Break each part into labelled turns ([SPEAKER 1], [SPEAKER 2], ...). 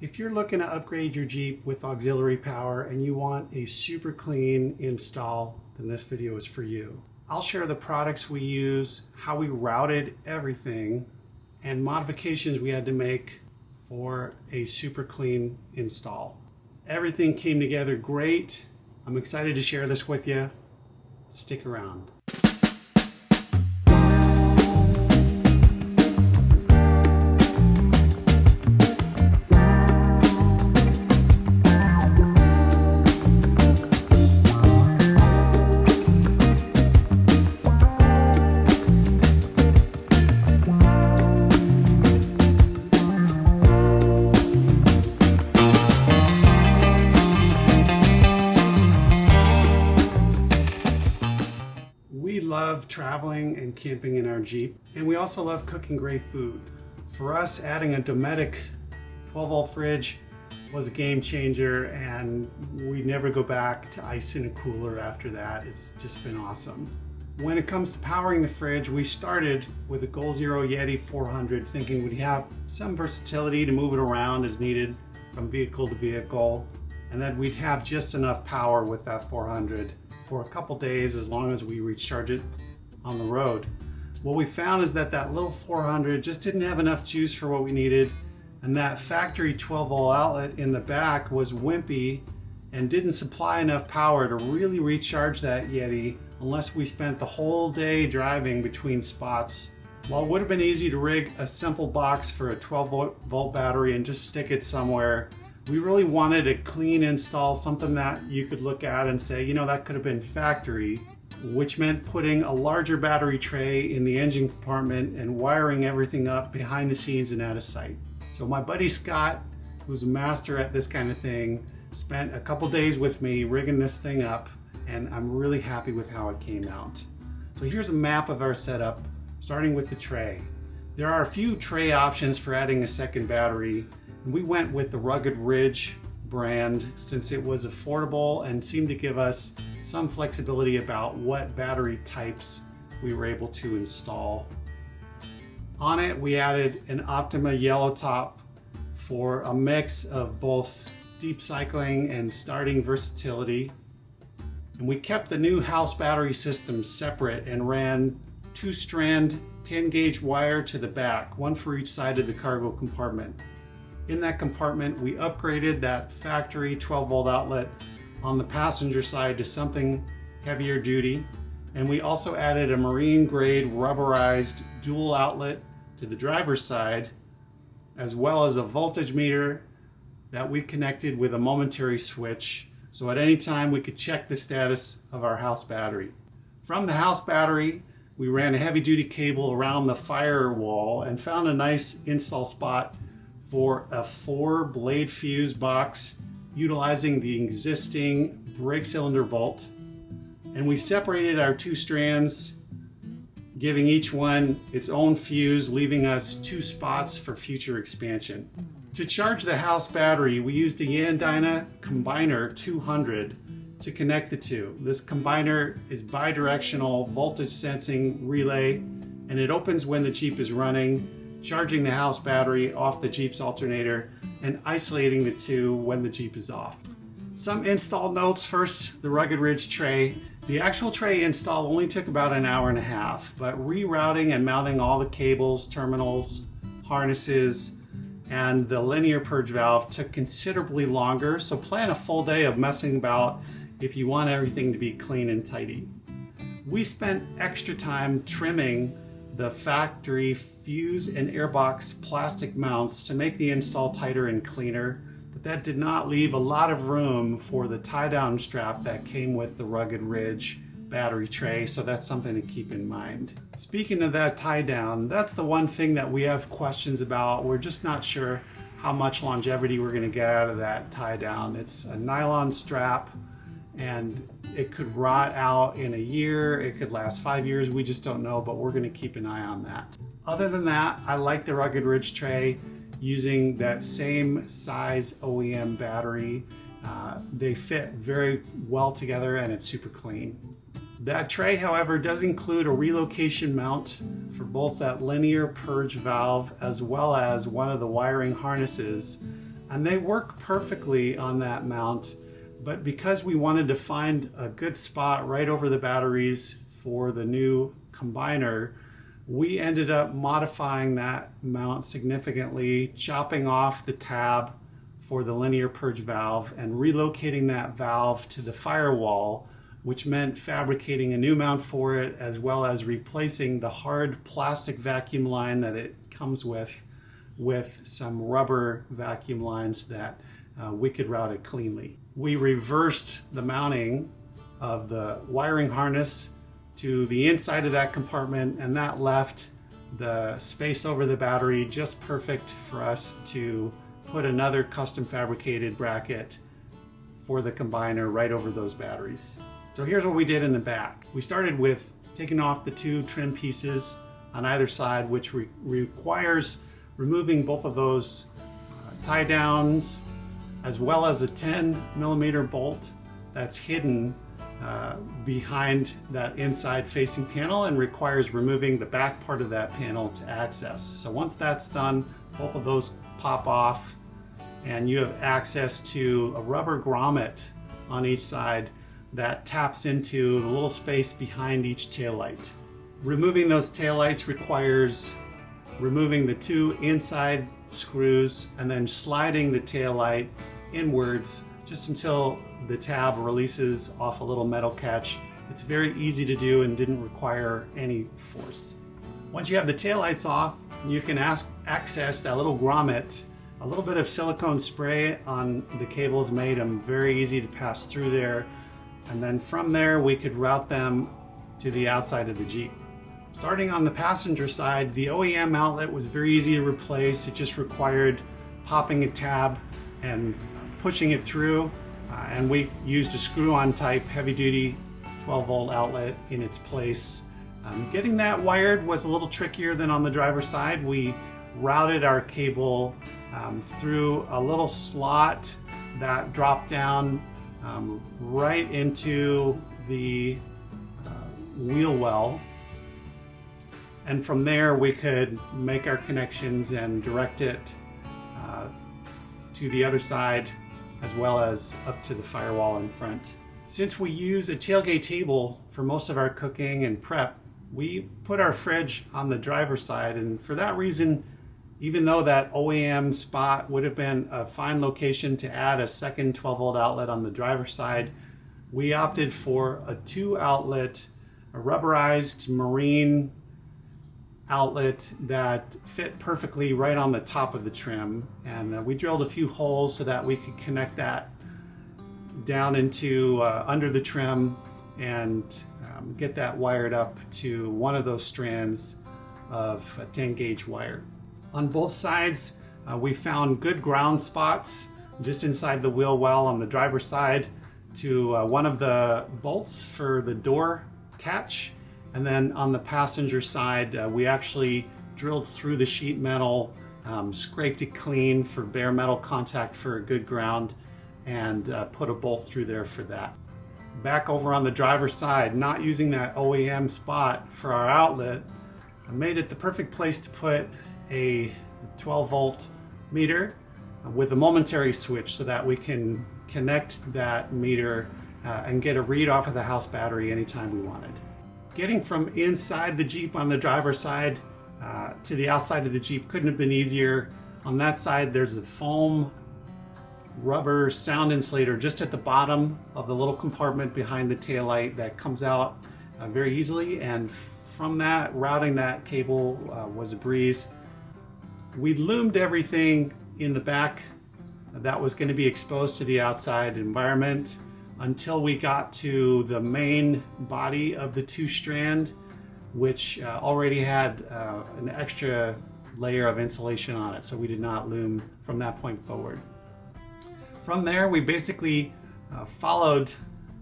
[SPEAKER 1] If you're looking to upgrade your Jeep with auxiliary power and you want a super clean install, then this video is for you. I'll share the products we use, how we routed everything, and modifications we had to make for a super clean install. Everything came together great. I'm excited to share this with you. Stick around. We love traveling and camping in our Jeep, and we also love cooking great food. For us, adding a Dometic 12-volt fridge was a game changer, and we never go back to ice in a cooler after that. It's just been awesome. When it comes to powering the fridge, we started with a Goal Zero Yeti 400, thinking we'd have some versatility to move it around as needed from vehicle to vehicle, and that we'd have just enough power with that 400 for a couple days as long as we recharge it on the road. What we found is that that little 400 just didn't have enough juice for what we needed, and that factory 12-volt outlet in the back was wimpy and didn't supply enough power to really recharge that Yeti unless we spent the whole day driving between spots. While it would have been easy to rig a simple box for a 12-volt battery and just stick it somewhere, we really wanted a clean install, something that you could look at and say, you know, that could have been factory, which meant putting a larger battery tray in the engine compartment and wiring everything up behind the scenes and out of sight. So my buddy Scott, who's a master at this kind of thing, spent a couple days with me rigging this thing up, and I'm really happy with how it came out. So here's a map of our setup, starting with the tray. There are a few tray options for adding a second battery. We went with the Rugged Ridge brand since it was affordable and seemed to give us some flexibility about what battery types we were able to install. On it, we added an Optima Yellowtop for a mix of both deep cycling and starting versatility. And we kept the new house battery system separate and ran 2 Strand 10-gauge wire to the back, one for each side of the cargo compartment. In that compartment, we upgraded that factory 12-volt outlet on the passenger side to something heavier duty. And we also added a marine-grade rubberized dual outlet to the driver's side, as well as a voltage meter that we connected with a momentary switch. So at any time, we could check the status of our house battery. From the house battery, we ran a heavy-duty cable around the firewall and found a nice install spot for a 4-blade fuse box utilizing the existing brake cylinder bolt. And we separated our 2 strands, giving each one its own fuse, leaving us 2 spots for future expansion. To charge the house battery, we used a Yandina Combiner 200 to connect the two. This combiner is bidirectional voltage sensing relay, and it opens when the Jeep is running, charging the house battery off the Jeep's alternator and isolating the two when the Jeep is off. Some install notes. First, the Rugged Ridge tray. The actual tray install only took about an hour and a half, but rerouting and mounting all the cables, terminals, harnesses, and the linear purge valve took considerably longer, so plan a full day of messing about if you want everything to be clean and tidy. We spent extra time trimming the factory fuse and airbox plastic mounts to make the install tighter and cleaner, but that did not leave a lot of room for the tie-down strap that came with the Rugged Ridge battery tray, so that's something to keep in mind. Speaking of that tie-down, that's the one thing that we have questions about. We're just not sure how much longevity we're going to get out of that tie-down. It's a nylon strap, and it could rot out in a year, it could last 5 years, we just don't know, but we're going to keep an eye on that. Other than that, I like the Rugged Ridge tray using that same size OEM battery. They fit very well together and it's super clean. That tray, however, does include a relocation mount for both that linear purge valve as well as one of the wiring harnesses and they work perfectly on that mount. But because we wanted to find a good spot right over the batteries for the new combiner, we ended up modifying that mount significantly, chopping off the tab for the linear purge valve and relocating that valve to the firewall, which meant fabricating a new mount for it, as well as replacing the hard plastic vacuum line that it comes with some rubber vacuum lines that we could route it cleanly. We reversed the mounting of the wiring harness to the inside of that compartment, and that left the space over the battery just perfect for us to put another custom fabricated bracket for the combiner right over those batteries. So here's what we did in the back. We started with taking off the 2 trim pieces on either side, which requires removing both of those tie downs, as well as a 10mm bolt that's hidden behind that inside facing panel and requires removing the back part of that panel to access. So once that's done, both of those pop off and you have access to a rubber grommet on each side that taps into the little space behind each taillight. Removing those taillights requires removing the 2 inside screws and then sliding the taillight inwards just until the tab releases off a little metal catch. It's very easy to do and didn't require any force. Once you have the taillights off, you can access that little grommet. A little bit of silicone spray on the cables made them very easy to pass through there. And then from there, we could route them to the outside of the Jeep. Starting on the passenger side, the OEM outlet was very easy to replace. It just required popping a tab and pushing it through. And we used a screw-on type heavy-duty 12-volt outlet in its place. Getting that wired was a little trickier than on the driver's side. We routed our cable through a little slot that dropped down right into the wheel well. And from there we could make our connections and direct it to the other side, as well as up to the firewall in front. Since we use a tailgate table for most of our cooking and prep, we put our fridge on the driver's side, and for that reason, even though that OEM spot would have been a fine location to add a second 12-volt outlet on the driver's side, we opted for a 2-outlet, a rubberized marine outlet that fit perfectly right on the top of the trim. And we drilled a few holes so that we could connect that down into under the trim and get that wired up to one of those strands of 10-gauge wire. On both sides, we found good ground spots just inside the wheel well on the driver's side to one of the bolts for the door catch. And then on the passenger side, we actually drilled through the sheet metal, scraped it clean for bare metal contact for a good ground, and put a bolt through there for that. Back over on the driver's side, not using that OEM spot for our outlet, I made it the perfect place to put a 12-volt meter with a momentary switch so that we can connect that meter and get a read off of the house battery anytime we wanted. Getting from inside the Jeep on the driver's side to the outside of the Jeep couldn't have been easier. On that side, there's a foam rubber sound insulator just at the bottom of the little compartment behind the taillight that comes out very easily, and from that, routing that cable was a breeze. We loomed everything in the back that was going to be exposed to the outside environment until we got to the main body of the 2-strand, which already had an extra layer of insulation on it, so we did not loom from that point forward. From there, we basically followed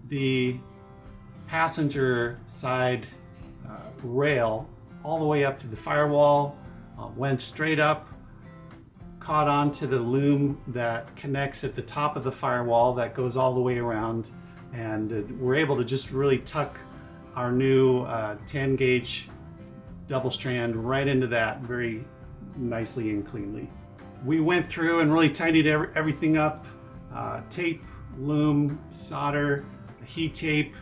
[SPEAKER 1] the passenger side rail all the way up to the firewall, went straight up, caught onto the loom that connects at the top of the firewall that goes all the way around, and we're able to just really tuck our new 10-gauge double strand right into that very nicely and cleanly. We went through and really tidied everything up. Tape, loom, solder, heat tape,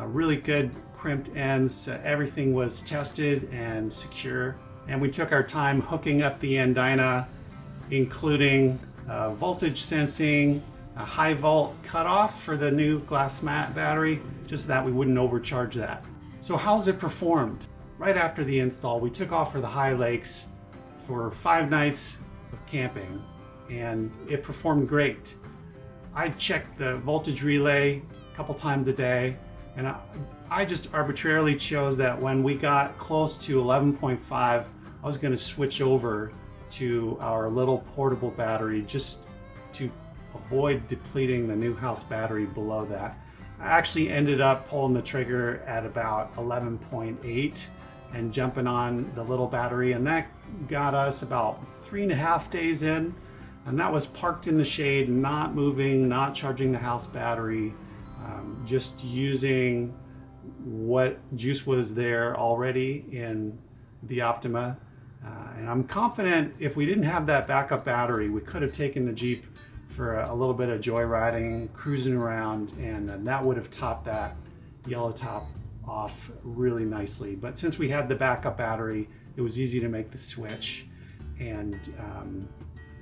[SPEAKER 1] really good crimped ends. Everything was tested and secure. And we took our time hooking up the Andina, including voltage sensing, a high volt cutoff for the new glass mat battery, just so that we wouldn't overcharge that. So how's it performed? Right after the install, we took off for the High Lakes for 5 nights of camping, and it performed great. I checked the voltage relay a couple times a day, and I just arbitrarily chose that when we got close to 11.5, I was going to switch over to our little portable battery just to avoid depleting the new house battery below that. I actually ended up pulling the trigger at about 11.8 and jumping on the little battery, and that got us about 3.5 days in, and that was parked in the shade, not moving, not charging the house battery, just using what juice was there already in the Optima. And I'm confident if we didn't have that backup battery, we could have taken the Jeep for a little bit of joyriding, cruising around, and that would have topped that Yellowtop off really nicely. But since we had the backup battery, it was easy to make the switch, and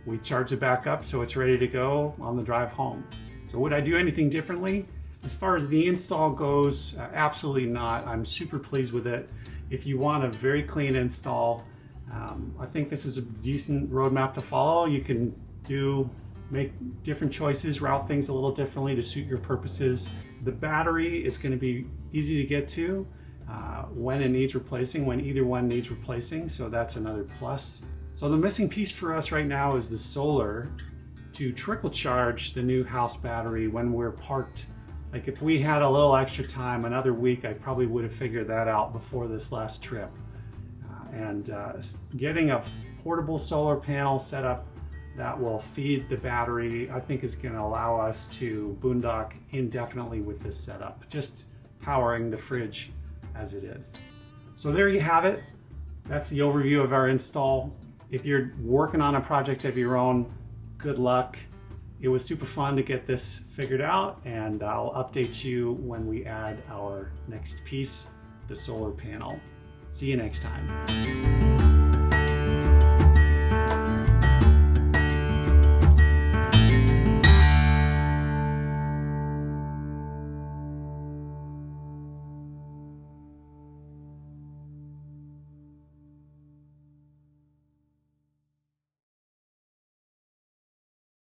[SPEAKER 1] we charged it back up so it's ready to go on the drive home. So would I do anything differently? As far as the install goes, absolutely not. I'm super pleased with it. If you want a very clean install, I think this is a decent roadmap to follow. You can make different choices, route things a little differently to suit your purposes. The battery is going to be easy to get to when it needs replacing, when either one needs replacing, so that's another plus. So the missing piece for us right now is the solar to trickle charge the new house battery when we're parked. Like if we had a little extra time, another week, I probably would have figured that out before this last trip. Getting a portable solar panel set up that will feed the battery, I think is going to allow us to boondock indefinitely with this setup, just powering the fridge as it is. So there you have it. That's the overview of our install. If you're working on a project of your own, good luck. It was super fun to get this figured out, and I'll update you when we add our next piece, the solar panel. See you next time.